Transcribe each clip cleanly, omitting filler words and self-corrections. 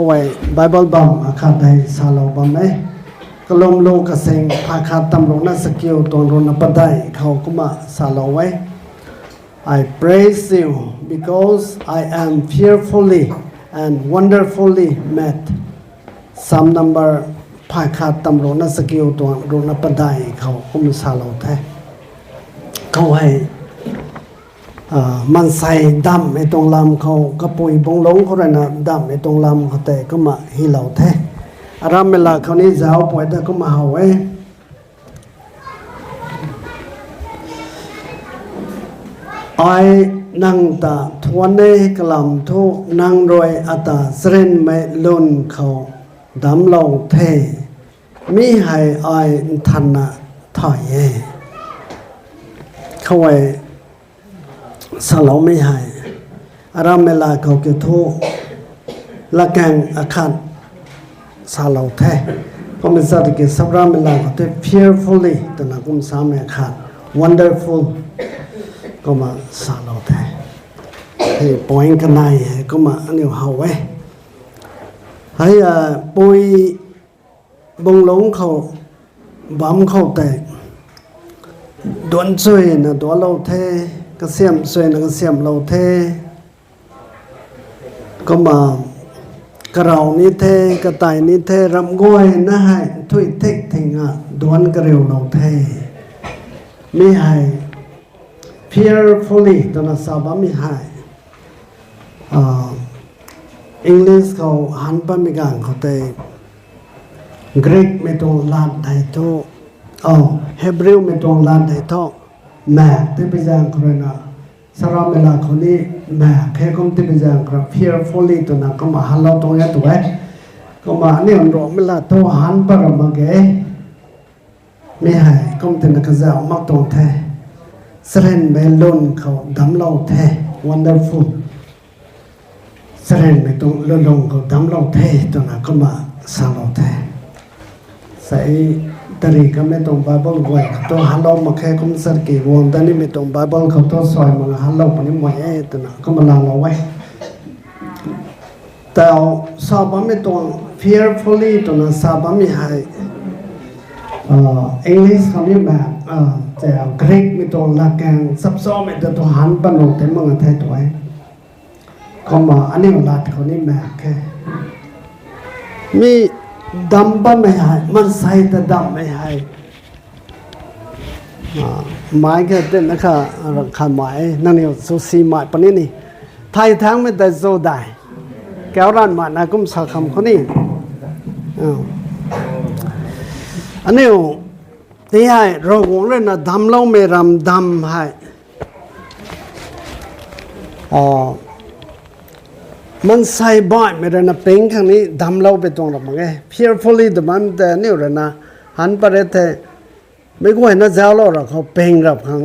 ไว้ไบเบิลบัมอาคาไดซาโลบัมกลมโลกเซงอาคาตำรวจนักสกิลตัวรนปไดเขาก็มาซาโลไว้ I praise you because I am fearfully and wonderfully made some number ภาคาตำรวจนักสกิลตัวรนปไดเขาก็มาซาโลแท้เขาให้มันใส่ดำไอ้ตรงลำเขากระปุยบงหลงเขาเลยนะดำไอ้ตรงลำเขาแต่ก็มาฮิเหล่าแท้อารามเวลาเขานี้จะเอาปล่อยแต่ก็มาเอาไว้ไอ้นั่งตาทวนในกลำทุกนั่งรวยอัตาเสรนไม่ลุนเขาดำเหล่าเทมิให้ไอ้ทันนะถอยเขาไว้สลาวไม่หายอารามเวลาเขาเกี่ยวทุละแกงอาคารสลาวแท้ก็เป็นสัตว์ที่สับรามเวลาเขาเท fearfully แต่นักกุมสามอาคาร wonderful ก็มาสลาวแท้ให้ปล่อยกันในก็มาอันนี้เอาไว้ให้ปุยบงหลงเขาบัมเขาแต่ดวนช่วยนะตัวเราแท้ก็เสียมสวยนะก็เสียมเราเทก็มากระเรานี้เทกระต่ายนี้เทรำก้อยนะให้ถุยเทกทิ้งดวนกระเรียวเราเทไม่ให้ fearfully ตอนนั้นสาวไม่ให้อังกฤษเขาหันไปไม่กลางเขาเตกรีกไม่ตรงลานไทยโตเฮบริวไม่ตรงลานไทยโตแม่ที่เป็นอย่างครนะสารเวลาคนนี้แม่แค่คงที่เป็นอย่างครับ fearfully ตัวนั้นก็มาหันเราตรงนี้ตัวก็มาเนี่ยมันรอเวลาตัวหันไปเรามาเกะไม่ให้คงที่นักจะมาตรงแท้เสรนไม่ล้นเขาดำเราแท้ wonderful เสรนไม่ตรงล้นลงเขาดำเราแท้ตัวนั้นก็มาสร้างเราแท้ใส่ตรีก็ไม่ตรงไบเบิลไว้ตัวฮัลโหลมาแค่คำสักกี่วันตอนนี้ไม่ตรงไบเบิลเขาตัวซอยมาฮัลโหลปนิมวยตัวนั้นก็มาลางเอาไว้แต่สอบไม่ตรง fearfully ตัวนั้นสอบไม่ให้อังกฤษเขาเนี่ยแบบแต่กรีกไม่ตรงหลักการซับซ้อนไม่แต่ตัวหันปนกแต่เมืองไทยตัวเขามาอันนี้หลักเขานี่แบบแค่มีดำบ้าไม่หายมันใส่แต่ดำไม่หายหมายแค่เด่นนะคะขาหมายนั่นนี่สุสีหมายปนี้นี่ไทยทั้งไม่ได้โซได้แก้วร้านมานะกุมสักคำคนนี้อันนี้ที่ให้เราหงเลยนะดำเราไม่รำดำให้มันใส่บ่อยไม่ได้นะเป็นครั้งนี้ดำเราไปตรงหรอกมั้งfearfully แต่มันแต่นี่เลยนะหันไปแต่ไม่ก็เห็นนะเจ้าเราเขาเป็นกับครั้ง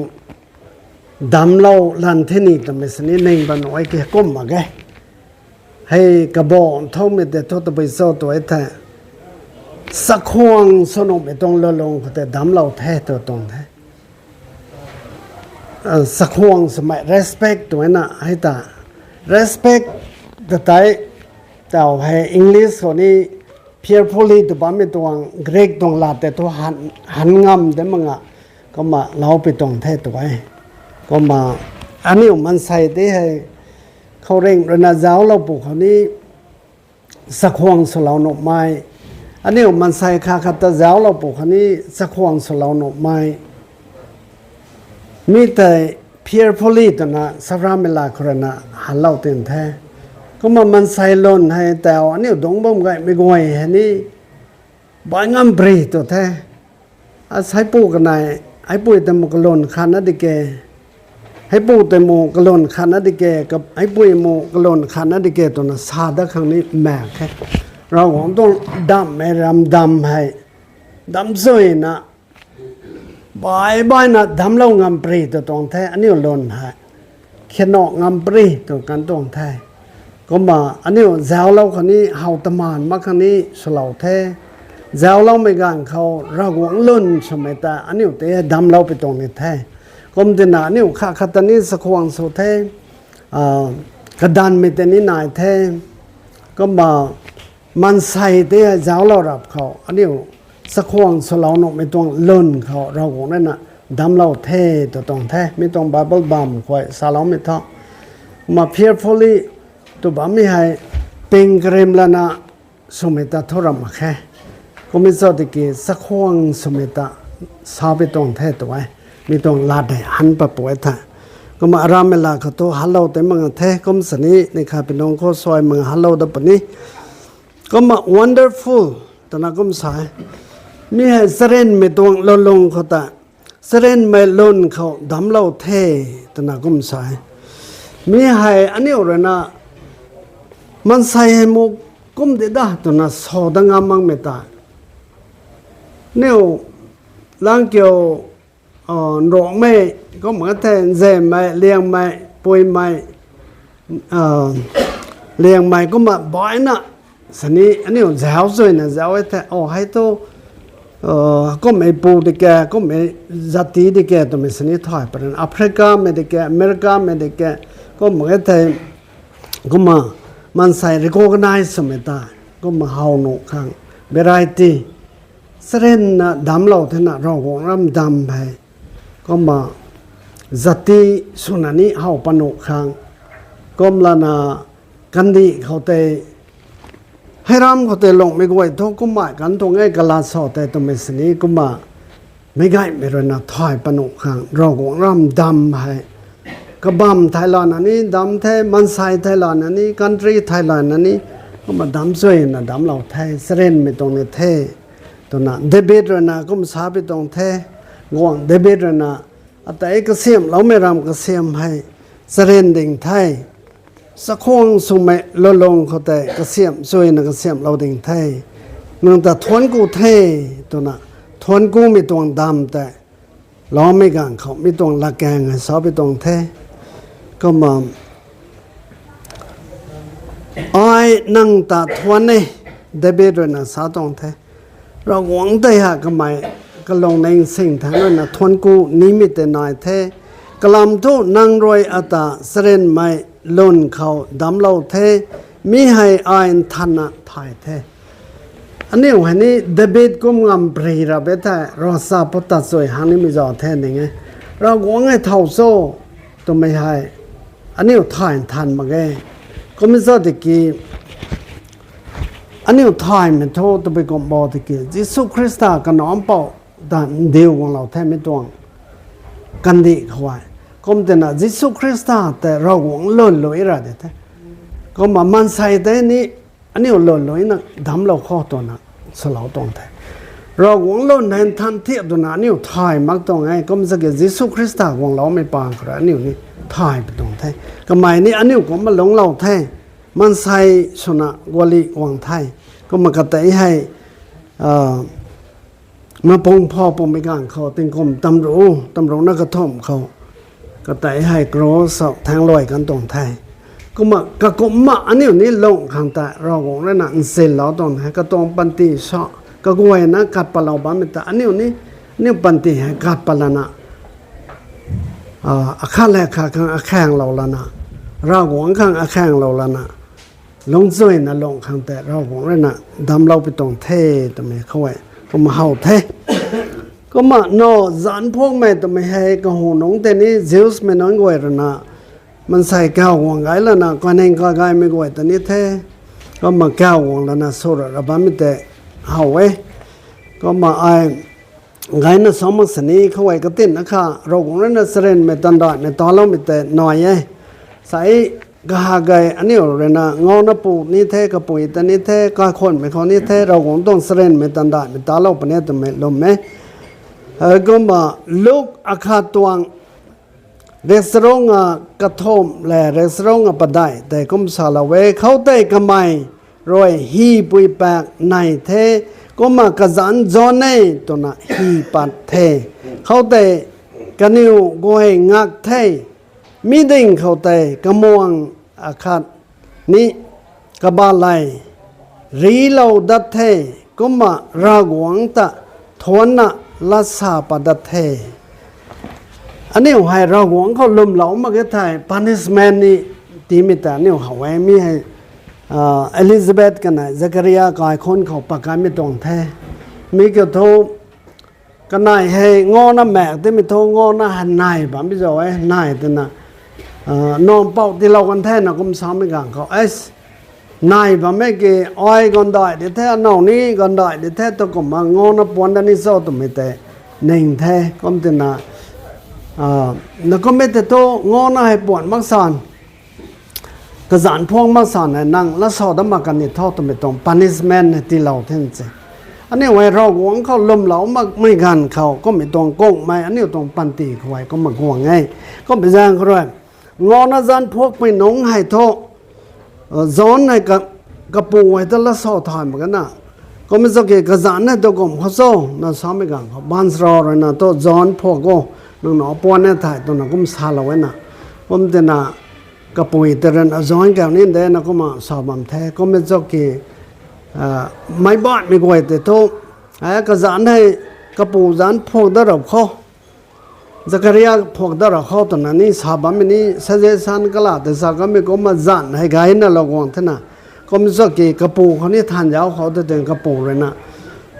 ดำเราลันเทนิแต่ไม่สนิทหนึ่งบันไว้แค่ก้มมาแกให้กระบอกเท่าไม่แต่เท่าตะไปโซ่ตัวไอ้แท้สักห่วงสนุกไม่ตรงละลงแต่ดำเราแท้ตัวตรงแท้สักห่วงสมัย respect ตัวน่ะให้ตา respectแต่แต่ให้อังกฤษคนนี้ fearfully ตัวบ้าไม่ตรงกรีกตรงลาแต่ตัวหันงำแต่มึงก็มาเราไปตรงแท้ตัวก็มาอันนี้มันใส่ได้ให้เขาเร่งระนาเจ้าเราปลูกเขานี้สักห่วงสลาวหนกไม้อันนี้มันใส่คาคาตาเจ้าเราปลูกเขานี้สักห่วงสลาวหนกไม้มีแต่ fearfully ตัวน่ะสารามเวลาครณะหันเราเต็มแท้ก็มันใส่ล้นให้แต่อันนี้ดงบ่มไงไม่ก่อยอันนี้บ่งามปรีตัวแท้อาศัยปูกันไหนให้ปุยแต่หมกล้นคันนั่นดิแกให้ปูแต่หมกล้นคันนั่นดิแกกับให้ปุยหมกล้นคันนั่นดิแกตัวน่ะซาดครั้งนี้แม่แค่เราของต้องดำไม่รำดำให้ดำสวยนะบ่อยนะดำเรางามปรีตัวตรงแท้อันนี้ล้นให้แค่นอกงามปรีตัวกันตรงแท้ก็มาอันนี้เจ้าเราคนนี้เฮาตมานมาคนนี้สลาวแท้เจ้าเราไม่กันเขาเราหวังล้นสมัยแต่อันนี้แต่ดำเราไปตรงนี้แท้ก็มันจะหนานี่ข้าขัดนี้สักห่วงสุดแท้กระดานไม่แต่นี้นายแท้ก็มา มันใส่เตี้ยเจ้าเรารับเขาอันนี้สักควงสลาวนกไม่ต้องเล่นเขาเราคงนั่นน่ะดำเราเท่ตัวตรงแท้ไม่ต้องบาเบิลบัมคอยสลาวไม่ท้อมาเพียร์ฟอลี่ตัวบ้าไม่ให้เป็นเกรมละนะสมัยตาทรมานแค่ก็ไม่ทราบที่กี่สักควงสมัยตาสาวไปตรงแท้ตัวไว้ไม่ต้องลาดหันปะป่วยท่าก็มาอารามเวลาเขาตัวฮัลโหลแต่มังแท้ก็มสนี้ในข้าเป็นน้องข้อซอยมังฮัลโหลดับปนี้ก็มา wonderful ตอนนั้นก็มสายมีให้เสร็จไม่ต้องลงเขาตาเสร็จไม่ล้นเขาดำเล่าเท่ตอนนั้นก็มสายมีให้อันนี้อะไรนะมันใส่ให้มุกกุมเด็ดตัวนั้นสอดังงามังไม่ตาเนี่ยหลังเกี่ยวหลงไม่ก็เหมือนแทนเจไม่เลี้ยงไม่ป่วยไม่เลี้ยงไม่ก็มาบ่อยนะสันนี้อันนี้เจ้าสวยนะเจ้าไอ้แต่ให้ตัวก็ไม่ปูดีแกก็ไม่จัดตีดีแกตัวไม่สันนี้ถอยไปนั่นแอฟริกาไม่ดีแกอเมริกาไม่ดีแกก็เหมือนแทนก็มามันใส่ recognize สมัยตาก็มาเฮาโนข้าง variety เส้นนะดำเราเท่านั้นเราคงรำดำไปก็มาจัติสุนันนี้เฮาปนุข้างก็มลานากันดีเขาเตให้รำเขาเตลงไม่กวยทุกก็มากันตรงไอ้กลาสอแต่ตัวเมสนี้ก็มาไม่ไงไม่รนะถอยปนุข้างเราคงรำดำไปก็บัมไทยลอนอันนี้ดำไทยมันไซไทยลอนอันนี้กันทรีไทยลอนอันนี้ก็มาดำสวยนะดำเราไทยเส้นไม่ตรงเนี่ยเทตัวน่ะเดบิตนะก็มาสาไปตรงเทงวงเดบิตนะแต่เอกเสียมเราไม่รำก็เสียมให้เสร็จดิ่งไทยสักคงสุเมลลงเขาแต่ก็เสียมสวยนะก็เสียมเราดิ่งไทยเนื่องแต่ทวนกูเทตัวน่ะทวนกูไม่ตรงดำแต่ล้อไม่กันเขาไม่ตรงละแกงสาไปตรงเทก็มานั่งตาทวนนี่เดบิตนะสาตรงเทเราหวังได้หากไม่ก็ลงในสิ่งทั้งนั้นนะทวนกูนิมิตน้อยเทกลำทุนั่งรวยอัตาเสร็จไม่ล้นเขาดำเราเทมีให้อ่านทันถ่ายเทอันนี้วันนี้เดบิตกุมงามปรีระเบตรอซาปตัดสวยหันนี้ไม่จอแทนยังไงเราหวังให้เท่าโซ่ตัวไม่ให้อันนี้ถ่ายทันมาแกก็ไม่ทราบตะกี้อันนี้ทายมันโทษตัวไปกบบอกตะกี้ยิสุคริสต์กับน้องเป่าดันเดียวของเราแท้ไม่ต้องกันดีเขาไว้ก็มันน่ะยิสุคริสต์แต่เราหวังเลื่อนลอยระเด็ดก็มามันใส่แต่นี้อันนี้เลื่อนลอยนะดำเราข้อตัวน่ะสลาวตรงแท้เราหวังเลื่อนเห็นทันเทียบตัวน่ะอันนี้ทายมักตรงไงก็มันจะเกิดยิสุคริสต์ของเราไม่ปางครับอันนี้นี่ทายไปตรงแท้ก็หมายนี้อันนี้ก็มาหลงเราแท้มันใส่ชนะวลีวังไทยก็มากระต่ายให้มาปงพ่อปงไม่กลางเขาติงคมตำรวจนักกระท่อมเขากระต่ายให้กรอสอบทางลอยกันตรงไทยก็มากระกมอันนี้นี่ลงข้างแต่เราของนั่นน่ะเสร็จแล้วตรงให้กระตองปันติชะกระกวยนะกัดปลาเราบ้านไม่แต่อันนี้นี่ปันติให้กัดปลานะอาคาแรกข้างอาแข้งเราละนะเราของข้างอาแข้งเราละนะลงสวยนะลงข้างแต่เราของนั่นน่ะดำเราไปตรงเททำไมเขาไว้ก็มาเห่าเทก็มาโนจันพวกแม่ทำไมให้ก็หูน้องแต่นี้ซิลส์ไม่น้อยกว่าระนะมันใส่แก้วห่วงไงแล้วนะก็เองก็ไงไม่กว่าแต่นี้เทก็มาแก้วห่วงแล้วนะสุดระบำไม่แต่เห่าไว้ก็มาไไงนะสมสนีเขาไว้ก็ติดนะคะเราของนั่นนะเสร็จไม่ตันดอดไม่ตอนเราไม่แต่หน่อยไงใส่ก็หาไงอันนี้เลยนะงอนะปูนี่เทก็ปุ๋ยแต่นี่เทก็คนไม่เขานี่เทเราคงต้องเสร็จไม่ตันดอดไม่ตอนเราปนนี้ทำไมลมไหมก็มาลูกอาคาตวงเรสโรงกระทมและเรสโรงปะได้แต่ก็มสาลเวเขาได้กำไมรวยฮีปุยแปกในเทก็มากระจันจอนในตัวน่ะฮีปัดเทเขาได้กระนิวกวยงักเทมีดิ่งเขาได้กระมวงอาคานี้กบาไลรีเหลาดัดเทก็มารากวังตะทวนน่ะลัสาปดัดเทอันนี้ให้เราหวงเขาลุ่มเหลามาก็ไทย punishment นี่ตีมิตรนี่เขาไว้ไม่ให้ เอลิซาเบธกันนะซักริยากายคนเขาปากกันไม่ตรงแท้มีเกี่ยวกับกันนายให้งอน้าแม่ที่ไม่โทงอน้าหันนายบ้าไม่จะไว้นายแต่นะนอนเป่าที่เรากันแท้นะก็ไม่ซ้ำไม่กันเขานายบ้าไม่เกี่ยอ้อยกันได้เดี๋ยวแท้นอกนี้กันได้เดี๋ยวแท้ตัวก็มางอน้าปวนด้านนี้โซ่ตัวไม่แต่หนึ่งแท้ก็ไม่แต่นะแล้วก็ไม่แต่โตงอน้าให้ปวนมักสานกระสานพวงมักสานให้นั่งแล้วสอดมากันนี่เท่าตัวไม่ตรง punishment ที่เราเท่นเจอันนี้ไว้เราหวงเขาลมเหลามักไม่กันเขาก็ไม่ตรงโกงไม่อันนี้ตรงปันตีเขาไว้ก็มาห่วงไงก็ไปแจ้งเขาด้วยงอนาจันพวกไปหนงให้โทซ้อนให้กับปูไว้แต่ละสอทายเหมือนกันนะก็ไม่สักเกกระสานให้ตัวกลมเขาโซ่น่าซ้ำไม่กันเขาบ้านรอเลยนะตัวซ้อนพวกก็น้องหนอปวนเนี่ยถ่ายตัวนั้นก็มาซาเราไว้นะผมจะน่ะกับปูแต่เรื่องซ้อนแก้วนี้เด้นะก็มาสอบบัมแท้ก็ไม่สักเกไม่บ้านไม่กวยแต่ทุกกระสานให้กระปูสานพวกดารเขาจักรยานพวกดารเขาตอนนั้นนี่สาบามินี่เสด็จสันกลาแต่สักก็ไม่ก็มาจันให้ไกด์น่ะเรากวนท่านน่ะก็ไม่สักกี่กระปูเขานี่ทานยาวเขาจะเดินกระปูเลยนะ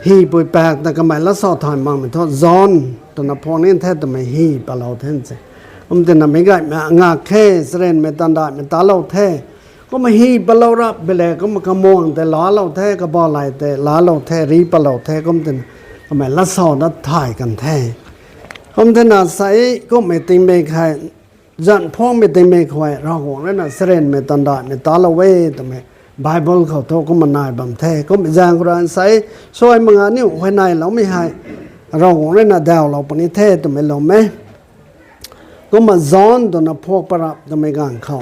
ฮีปุยแปลกแต่ก็ไม่ละสอดทานมั่งมันทอดซ้อนตอนนั้นพวกนี้แท้แต่ไม่ฮีปะเราแท้เสียผมจะนั่งไม่ไกลงาแค่เสร็จไม่ตันได้ไม่ตาเราแท้ก็มาฮีปะเรารับไปเลยก็มากระมวงแต่ล้อเราแท้ก็บ่ไหลแต่ล้อเราแท้รีปะเราแท้ก็มันก็ไม่ละสอดนัดถ่ายกันแท้ผมจะน่ะใส่ก็ไม่ติงไม่ใครจันพ่อไม่ติงไม่ใครเราห่วงแล้วน่ะเสร็จไม่ตันได้ไม่ตาเราเว้ทำไมไบเบิลเขาโทก็มานายบัมแท้ก็ไม่จางกรานใส่ช่วยมึงอันนี้ไว้ในเราไม่ให้เราห่วงแล้วน่ะดาวเราปนิเทศทำไมเราไม่ก็มาซ้อนตัวน่ะพวกประดับทำไมกันเขา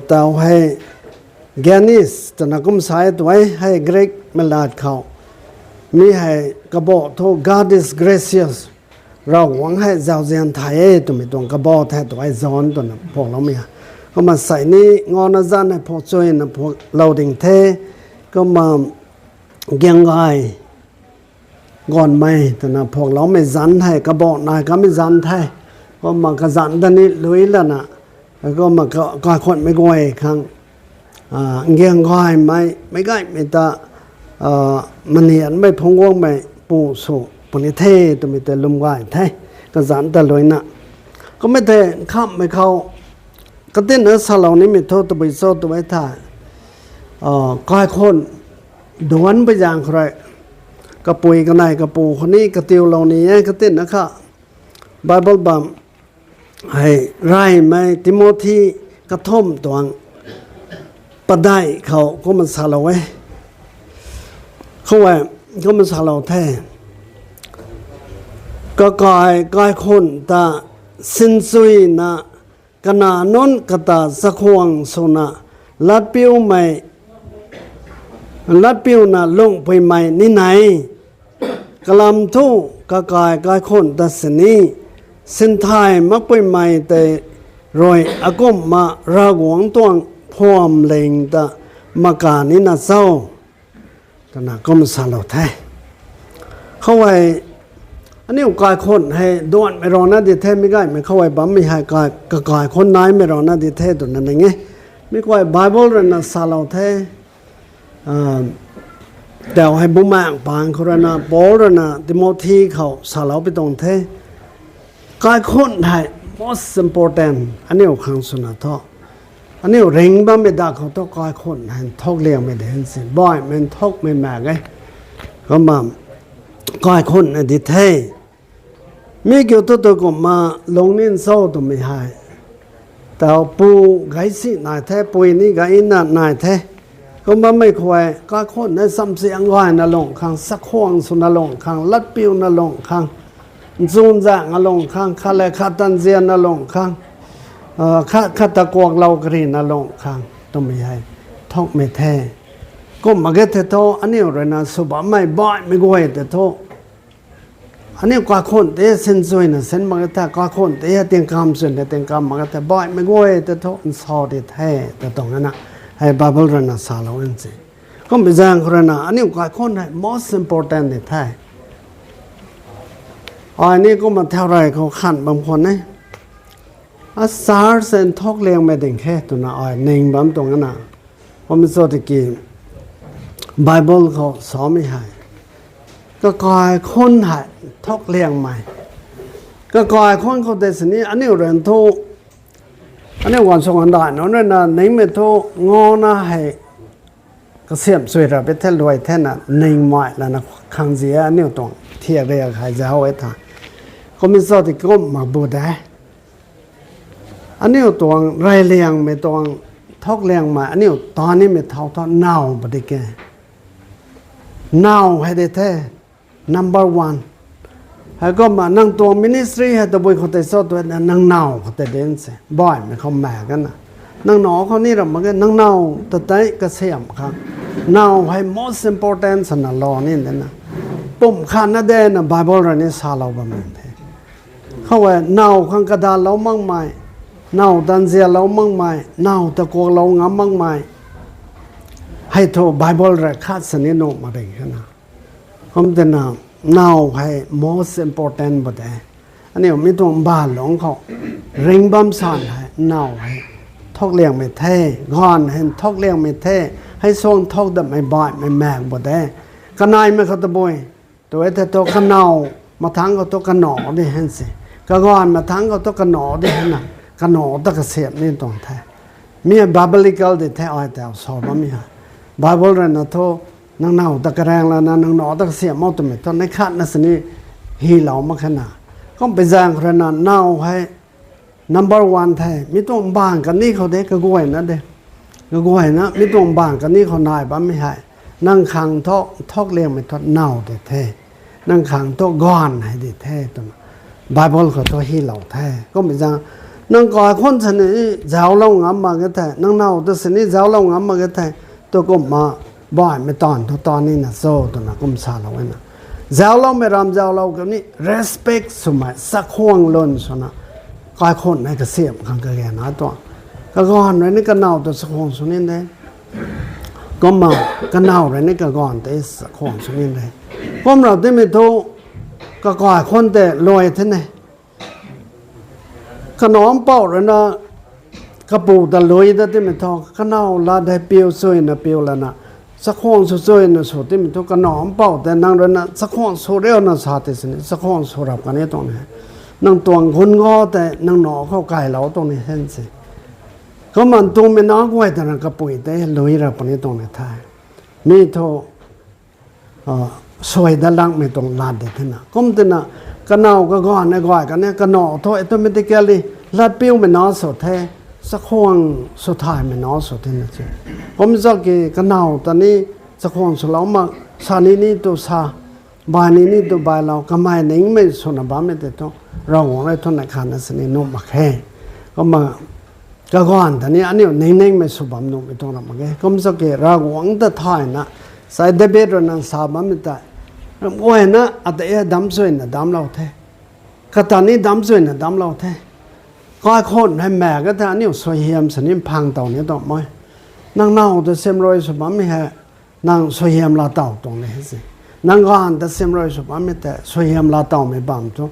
แต่ให้แกนิสตอนนั้นก็สายตัวให้เกรกเมลาดเขามีให้กระบอกโท God is gracious เราหวังให้เจ้าเจียนไทยตัวไม่ตรงกระบอกแท้ตัวไอ้ซ้อนตัวนั้นพวกเราไม่ก็มาใส่นี่งอนาจันให้พวกช่วยนะพวกเราดิ่งเทก็มาเกียงไงก่อนไม่ตัวนั้นพวกเราไม่จันให้กระบอกนายก็ไม่จันให้ก็มากระจันตอนนี้ลุยแล้วนะแล้วก็มาก็คนไม่กวยครั้งเงี้ยงก้อยไม่ใกล้ไม่ตามันเห็นไม่พงวงไม่ปูสุปนิเทตัวไม่แต่ลุมก้อยแท้ก็สานแต่ลอยน่ะก็ไม่แต่ข้ามไม่เข้าก็เต้นเนื้อสลาวนี้ไม่โทษตัวไปโซ่ตัวไว้ท่าก้อยคนดวนไปอย่างใครกระปุยกระไนกระปูคนนี้กระติวเหล่านี้ก็เต้นนะคะไบเบิลบัมให้ไร่ไม่ติโมธีกระท่อมตัวปะได้เขาก็มันสาเราไว้เขาว่าเขามันสาเราแท้ก็กายคนตาสินซุยนะกนานนกตาสะควงสุนะลัดปิ้วไม่ลัดปิ้วนะลงไปไม่นี่ไหนกลำทูกายคนตาสนีสินไทยมักไปไม่แต่รอยอากมมาราหวงตวงพวมเลงตะมากานินาเศร้าตนาก็มันสาเราแท้เข้าไว้อันนี้กายคนให้ดวนไม่รอหน้าดีเทไม่ได้ไม่เข้าไว้บัมไม่ให้กายคนไหนไม่รอหน้าดีเทตัวนั้นไงไม่ค่อยไบเบิลเรื่องนั้นสาเราแท้แต่ให้บุมาปางคนนั้นบอลนั้นติโมธีเขาสาเราไปตรงแท้กายคนให้ most important อันนี้ขังสุนัขอันนี้เร่งบ้างไม่ได้เขาต้องกายคนให้ทอกเลี้ยงไม่ได้เห็นสิบ่อยมันทอกไม่แม่ไงก็มากายคนในดิเทมีเกี่ยวตัวก็มาลงนินโซ่ตัวไม่หายแต่ปูไก่สินายแท้ปุยนี่ไก่นายแท้ก็มาไม่ควายกายคนในซ้ำเสียงว่ายนลงข้างสักห่วงสุนลงข้างลัดปิวนลงข้างซูนจ่างลงข้างคาเลคาตันเซียนลงข้างข้าตะกวกเรากรีนลงข้างต้องไม่ให้ท้องไม่แท้ก็มาเกิดเท่าอันนี้อะไรนะสุบะไม่บ่อยไม่กวยแต่เท่าอันนี้กว่าคนเตะเส้นสวยนะเส้นมาเกิดกว่าคนเตะเตียงคำส่วนเตียงคำมาเกิดบ่อยไม่กวยแต่เท่าสอดแท้แต่ตรงนั้นนะให้บาเบิลเรนะสาเราเองสิก็ไม่จางคนนะอันนี้กว่าคนให้ most important แท้อันนี้ก็มาเท่าไรเขาขันบางคนนะสารเส้นทอกเลี้ยงไม่ถึงแค่ตัวน่ะหนึ่งบางตรงนั้นน่ะ ผมสอนตะกี้ไบเบิลเขาสอนไม่ให้ก็กอยคนหายทอกเลี้ยงใหม่ก็กอยคนเขาแต่สนี้อันนี้เรื่องทุกอันนี้วันสงการได้เนาะนั่นน่ะในเมื่อทุกงอนะให้ก็เสียมสวยระไปเท่ารวยแท่น่ะในหมายแล้วนะขังเสียอันนี้ต้องเที่ยวเรียกใครจะเอาไว้ท่าก็มีสติก็มาบูได้อันนี้ตัวไรเลี้ยงไม่ตัวทอกเลี้ยงมาอันนี้ตอนนี้ไม่เท่าเน่าปฏิแกเน่าให้ได้แท้ number one ให้ก็มานั่งตัวมินิสทรีให้ตัวบุยเขาแต่สอดตัวนั่งเน่าเขาแต่เดินเสียบ่อยไม่เขาแม่กันนะนั่งหนอเขานี่เรามันก็นั่งเน่าแต่ใจก็เสียมครับเน่าให้ most important สนะรอนี่นะปุ่มขันนั่นเด่นนะไบเบิลเราเนี่ยสาเราประมาณเท่เขาว่าเน่าข้างกระดานเรามั่งไม่เน่าตันเสียเรามั่งไม่เน่าตะโกเรางามมั่งไม่ให้โทรไบเบิลเราคาดสนิทโนมาได้ขนาดผมจะนำเน่าให้ most important บ่ได้อันนี้ไม่ต้องบ้านหลงเขาเร่งบัมสานให้เน่าให้ทอกเลี้ยงไม่เท่งอนให้ทอกเลี้ยงไม่เท่ให้ส่งทอกดับไม่บ่อยไม่แมงบ่ได้กระนายไม่เขาตะบอยตัวแต่ตัวกระเน่ามาทั้งก็ตัวกระหนอได้เห็นสิกระงอนมาทั้งก็ตัวกระหนอได้เห็นน่ะกระหนอตะกระเสียบนี่ตรงแท้มีบาเบลิกลได้แท้อ้อยแต่สอบมีฮะบาเบิลเรนนะโทนั่งเน่าตะกระแรงแล้วนะนั่งหนอตะเสียมอตเมตอนในขัดนั่นสิฮีเหล่ามาขนาดก็ไปแจ้งขนาดเน่าให้ number one แท้มีต้องบางกันนี่เขาเด็กก็กวยนะเด็กก็กวยนะมีต้องบางกันนี่เขานายบ้าไม่ให้นั่งขังทอกเลี้ยงไม่ทอดเน่าแท้นั่งขังทอกก้อนให้ได้แท้ตัวไบเบิลเขาตัวฮีเหล่าแท้ก็ไม่แจ้งนั่งก่อยคนสนิทเจ้าเล่างามมาก็แท้นั่งเน่าตัวสนิทเจ้าเล่างามมาก็แท้ตัวก็มาบ่อยไม่ตอนนี้นะโซ่ตัวน่ะกุมสาเราไว้นะเจ้าเราไม่รำเจ้าเรากับนี่ respect สมัยสักห่วงล้นส่วนน่ะก้อยคนให้กระเสียมขังกระแกนะตัวก็ก่อนไว้นี่ก็เน่าตัวสักห่วงส่วนนี้ได้ก็มาก็เน่าไว้นี่ก็ก่อนแต่สักห่วงส่วนนี้ได้ผมเราที่ไม่ทุกก็ก้อยคนแต่รวยท่านไหนขนมเป่าเลยนะกระปูตะลุยแต่ที่ไม่ทอขนมลาได้เปียวสวยนะเปียวแล้วนะสักห้องสวยๆนะสุดที่มันทุกขนมเป่าแต่นั่งเลยนะสักห้องสวยเร็วนะสาธิตนี่สักห้องสวยรับกันนี่ตรงนี้นั่งตวงคนงอแต่นั่งหนอเข้าไก่เราตรงนี้เห็นสิเขามันตัวไม่น้องไว้แต่นั่งกระปุยแต่ลุยรับกันนี่ตรงนี้ท้ายมีโทสวยด้านล่างไม่ตรงลาดเด็ดนะก็มันนะกระเนาก็ก้อนในก้อยกันเนี่ยกระหนอโทไอ้ตัวไม่ได้แก่เลยลาดเปี้ยวไม่น้องสดแท้สักห่วงสุดท้ายไม่น้อสุดที่นั่นสิผมจะกี่กันเอาตอนนี้สักห่วงสุดแล้วมาซานี่ตัวซาบานี่ตัวบายเราก็ไม่หนิงไม่สนบ้าไม่แต่ต้องเราหวังได้ทุนในขันนั่นสินุ่มมาแค่ก็มาก็ก่อนตอนนี้อันนี้หนิงไม่สุบามนุ่มไม่ต้องรับมาแค่ก็มันจะกี่เราหวังแต่ท้ายนะใส่เดบิตรนันซาบ้าไม่ได้โอ้ยนะอัตเอดำสวยนะดำเราแท้ก็ตอนนี้ดำสวยนะดำเราแท้ก็คนให้แม่ก็ท่านี่สวยเฮียมสนิมพังเต่านี้ต่อไหมนั่งเน่าแต่เซมรอยสุบไม่ให้นั่งสวยเฮียมลาเต่าตรงนี้สินั่งก้อนแต่เซมรอยสุบไม่แต่สวยเฮียมลาเต่าไม่บังตัว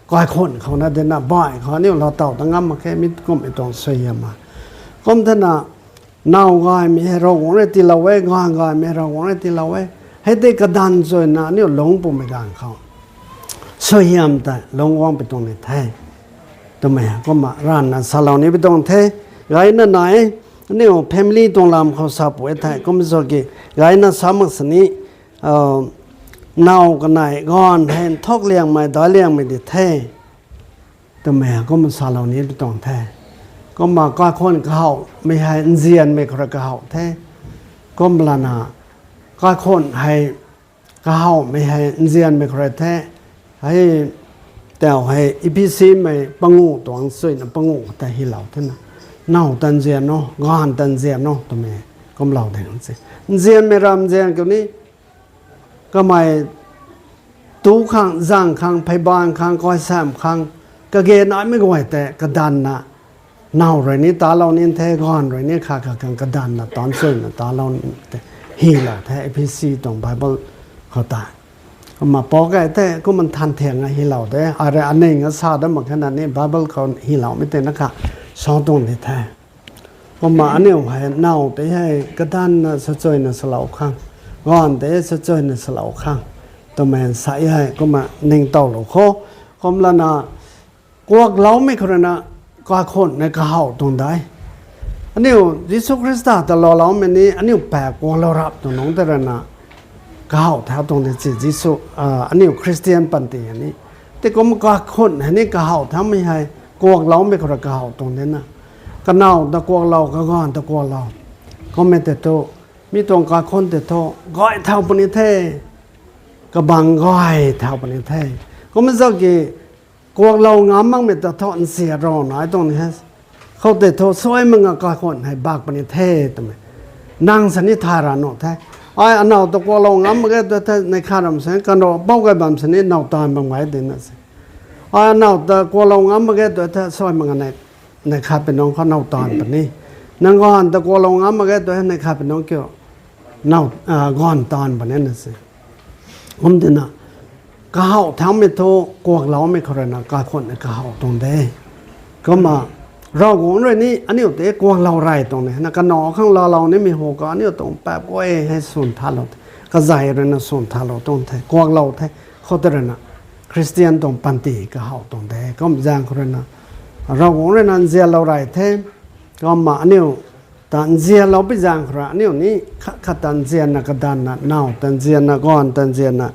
ก็คนเขาน่ะเดินหน้าบ่อยเขานี่ลาเต่าตั้งงั้มมาแค่มิดก็ไม่ต้องสวยเฮียมมาก็ท่านน่ะเน่าก้อยมีเราหวังได้ตีเราไว้ก้อยมีเราหวังได้ตีเราไว้ให้ได้กระดานสวยน่ะนี่หลงปุ่มไม่ได้เขาสวยเฮียมแต่หลงว่างไปตรงนี้แท้ตัวแม่ก็มาร้านนั้นสาวนี้ไปตรงเทไงนั่นไหนนี่ว่าแฟมิลี่ตรงลำเขาสาบไว้ไทยก็ไม่สกี้ไงนั่นสามักสนี้เน่ากันไหนก้อนให้ทอกเลี้ยงไม่ดอยเลี้ยงไม่ได้เทตัวแม่ก็มาสาวนี้ไปตรงเทก็มาก้อยคนเขาไม่ให้เจียนไม่กระเขาเทก็มาลานาก้อยคนให้เขาไม่ให้เจียนไม่กระเทให้แต่ให้อีพีซีไม่ปังงูตัวสวยนะปังงูแต่ให้เราท่านนะเน่าตันเจียนเนาะงานตันเจียนเนาะตัวแม่ก็เราแต่งสิเจียนไม่รำเจียนกับนี้ก็ไม่ตู้ข้างจ้างข้างไปบ้านข้างก้อยแซมข้างก็เกณฑ์น้อยไม่ก่อยแต่กระดันนะเน่าไรนี้ตาเราเนี่ยแท้ก้อนไรนี้ข้างกระดันนะตอนสวยนะตาเราแต่ให้เราแท้อีพีซีตรงไบเบิลเขาตายมาปอกไอ้แต่ก็มันทันเถียงไอ้ฮิเหล่าแต่อะไรอันนี้ก็ซาได้หมดขนาดนี้บาเบิลเขาฮิเหล่าไม่เต็มนะคะสองตรงนี้แท้ ก็มาอันนี้ให้เน่าแต่ให้กระด้านสะจอยน่ะสลาวข้างงอนแต่สะจอยน่ะสลาวข้างตัวแมนใส่ให้ก็มาหนึ่งเต่าหลวงเขาคมละนะกวกเล้าไม่คนนะก็คนในกระเหาตรงใดอันนี้ยิสุคริสต์ตลอดเล้ามันนี้อันนี้แปลกวงเรารับตรงน้องแต่ละนะกระเหาแถวตรงที่ยิสุอันนี้คริสเตียนปันติอันนี้แต่ก็มันก็คนอันนี้กระเหาทำไม่ให้กวกเล้าไม่คนกระเหาตรงนี้นะก็เน่าตะกวกเราก็งอนตะกวกเราก็ไม่แต่โตมีตรงกาคนแต่โตก้อยเท่าปนิเทก็บังก้อยเท่าปนิเทก็ไม่สักกี่กวกเรางามมั่งไม่แต่โตอันเสียรอหน่อยตรงนี้เขาแต่โตสวยมึงก็คนให้บากปนิเทตัวมันนางสันนิธารานแท้ไอ้อันเอาตะกวกเรางามมันก็แต่ในคารมเสนกันเราเป้ากันบางสนิทเน่าตายบางไว้เดินนั่นสิไอ้อันเอาตะกวกเรางามมันก็แต่สวยมึงในคาเป็นน้องเขาเน่าตอนแบบนี้นั่งก่อนตะโกนลงอ้ำมาแก่ตัวในคาเป็นน้องเกี่ยวเน่าก่อนตอนแบบนี้นะสิผมจะนะก้าวทำไม่โทกวกเราไม่ครนะก้าวคนในก้าวตรงเด้ก็มาเราของเรื่องนี้อันนี้เตะกวกเราไรตรงนี้นะกันหนอข้างเรานี่มีหัวก้อนนี่ตรงแป๊บก็ให้ส่วนท่าเราก็ใจเลยนะส่วนท่าเราตรงไทยกวกเราไทยเขาเตะนะคริสเตียนตรงปันติก้าวตรงเด้ก็มีจางคนนะเราคงเรื่องนั้นเสียเราไรเทมก็มาอันนี้ตันเสียเราไปจางคราอันนี้ขัดตันเสียนักดันน่ะเน่าตันเสียนักก้อนตันเสียน่ะ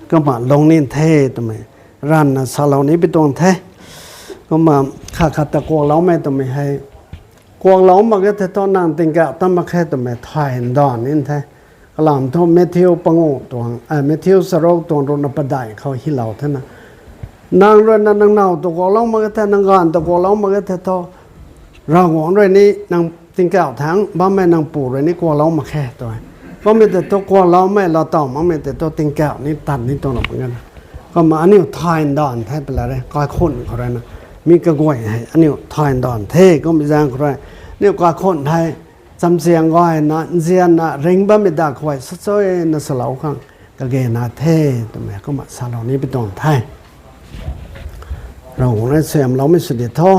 ก็มาลงนี่เททำไมรันน่ะสาวนี้ไปตรงเทก็มาขัดตะกวงเราไม่ต้องไม่ให้กวงเรามาก็จะต้องนั่งติงกะต้องมาแค่ต้องไม่ถอยดอนนี่เทกลามทมเมทิวปังโง่ตัวเมทิวสโรกตัวโรนปดายเขาหิเหล่าท่านน่ะนางเรนนางเน่าตัวกวงเรามาก็แทนนางกานตัวกวงเรามาก็แทนทอเราหวงเรื่องนี้นางติงเก่าทั้งบ้านแม่นางปู่เรื่องนี้กวงเรามาแค่ตัวก็ไม่แต่ตัวกวงเราไม่เราต่อมาไม่แต่ตัวติงเก่านี่ตันนี่ตัวหนักเหมือนกันก็มาอันนี้ทายดอนแทบไปแล้วเลยก้อยคนเขาเลยนะมีกระกวยให้อันนี้ทายดอนเท่ก็มีจางเขาเลยนี่ก้อยคนไทยจำเสียงก้อยนะเสียงนะเร่งบ้านไม่ได้ก้อยสวยๆนะสลาวข้างกระเกน่าเท่ตัวแม่ก็มาสลาวนี้เป็นตัวไทยเราในเสียมเราไม่สุดเดียดท้อ